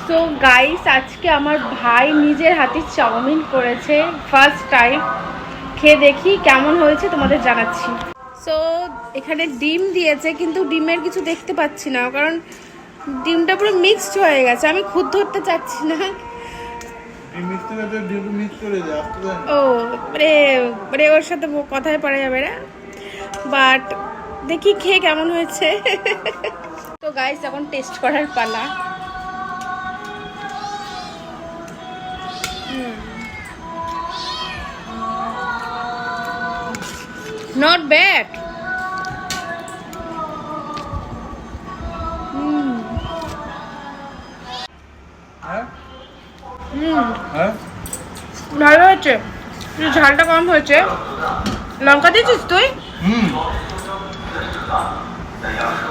So guys, আজকে আমার ভাই নিজের হাতে চাউমিন করেছে, ফার্স্ট টাইম। খেয়ে দেখি কেমন হয়েছে, তোমাদের জানাচ্ছি। সো এখানে ডিম দিয়েছে, কিন্তু ডিমের কিছু দেখতে পাচ্ছি না, কারণ ডিমটা পুরো মিক্সড হয়ে গেছে। আমি খুদ ধরতে চাচ্ছি না। ও মানে মানে ওর সাথে কথায় পারা যাবে না, বাট দেখি খেয়ে কেমন হয়েছে। তো গাইস, এখন টেস্ট করার পালা। Not bad. ভালো হয়েছে, ঝালটা কম হয়েছে। লঙ্কা দিয়েছিস তুই?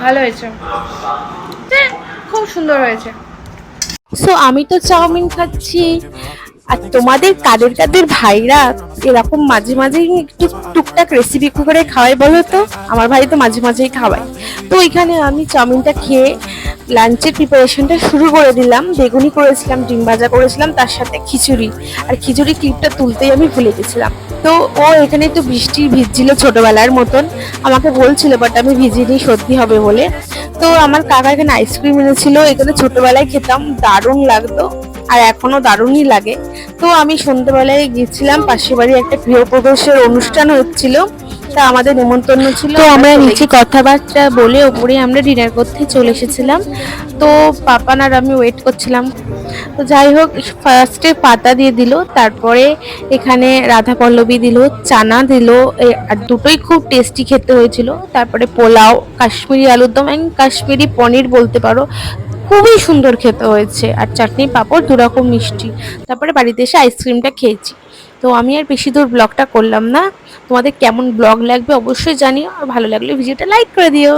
ভালো হয়েছে, খুব সুন্দর হয়েছে। সো আমি তো চাউমিন খাচ্ছি, আর তোমাদের কাদের কাদের ভাইরা এরকম মাঝে মাঝেই একটু টুকটাক রেসিপি করে খাওয়াই বলো তো? আমার ভাই তো মাঝে মাঝেই খাওয়ায়। তো এখানে আমি চাউমিনটা খেয়ে লাঞ্চের প্রিপারেশনটা শুরু করে দিলাম। বেগুনি করেছিলাম, ডিম ভাজা করেছিলাম, তার সাথে খিচুড়ি। আর খিচুড়ি ক্লিপটা তুলতেই আমি ভুলে গেছিলাম। তো ও এখানে একটু বৃষ্টি ভিজছিল ছোটবেলার মতন, আমাকে বলছিল, বাট আমি ভিজিনি সত্যি হবে বলে। তো আমার কাকা এখানে আইসক্রিম এনেছিল, এখানে ছোটবেলায় খেতাম, দারুণ লাগতো, আর এখনো দারুণই লাগে। তো আমি সন্ধ্যেবেলায় গিয়েছিলাম, পাশের বাড়ি একটা গৃহপ্রবেশের অনুষ্ঠান হচ্ছিল, তা আমাদের নিমন্ত্রণ ছিল। তো আমরা নিচে কথাবার্তা বলে ওপরে আমরা ডিনার করতে চলে এসেছিলাম। তো পাপান আর আমি ওয়েট করছিলাম। তো যাই হোক, ফার্স্টে পাতা দিয়ে দিল, তারপরে এখানে রাধা পল্লবী দিল, চানা দিল, আর দুটোই খুব টেস্টি খেতে হয়েছিল। তারপরে পোলাও, কাশ্মীরি আলুর দম, কাশ্মীরি পনির বলতে পারো, খুবই সুন্দর খেতে হয়েছে। আর চাটনি, পাঁপড়, দুরকম মিষ্টি। তারপরে বাড়িতে এসে আইসক্রিমটা খেয়েছি। তো আমি আর বেশি দূর ব্লগটা করলাম না। তোমাদের কেমন ব্লগ লাগবে অবশ্যই জানিও, আর ভালো লাগলে ভিডিওটা লাইক করে দিও।